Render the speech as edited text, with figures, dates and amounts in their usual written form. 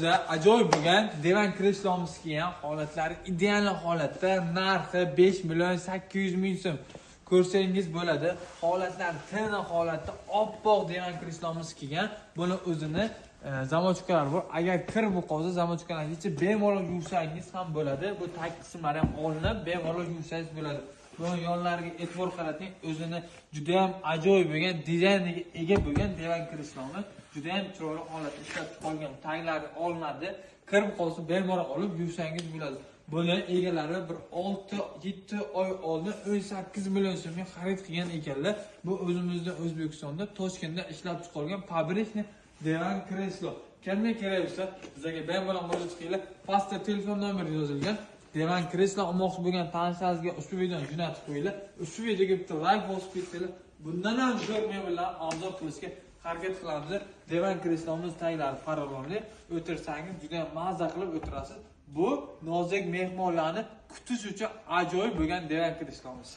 o'zida ajoyib bo'lgan divan kreslomiz kelgan, holatlari ideal holatda, narxi 5 million 800 ming so'm. Ko'rsangiz bo'ladi. Holatlar tana holatda oppoq divan kreslomiz kelgan. Buni o'zini zamochkalar bor. Agar kir bu qolsa zamochkalarni yechib bemalol yuvsangiz ham bo'ladi. Bu tag qismlari ham olinib bemalol yuvsangiz bo'ladi. Buni yonlariga e'tibor qarating. O'zini juda ham ajoyib bo'lgan, dizaynga ega bo'lgan divan kreslomi juda ham chiroyli holatda ishlab qolgan. Taglari olinadi. Kir bu qolsa bemalol olib yuvsangiz bo'ladi. Buni egalari bir 6-7 oy oldin 18 million so'mga xarid qilgan ekanlar. Bu o'zimizda O'zbekistonda Toshkentda ishlab chiqarilgan fabrikni divan kreslo. Kimga kerak bo'lsa, bizga bemalol murojaat qilinglar. Pastda telefon nomeri yozilgan. Divan kreslo olmoqchi bo'lgan tanishlaringizga ushbu videoni jo'natib qo'yinglar. Ushbu videoga bitta like bosib ketinglar. Bundan ham ko'p mebellar arzon qilishga harakat qilamiz. Divan kreslomiz taglari parallelli. O'tirsangiz juda ham mazza qilib o'tirasiz. Bu nozik mehmonlarni kutish uchun ajoyib bo'lgan divan kreslomiz.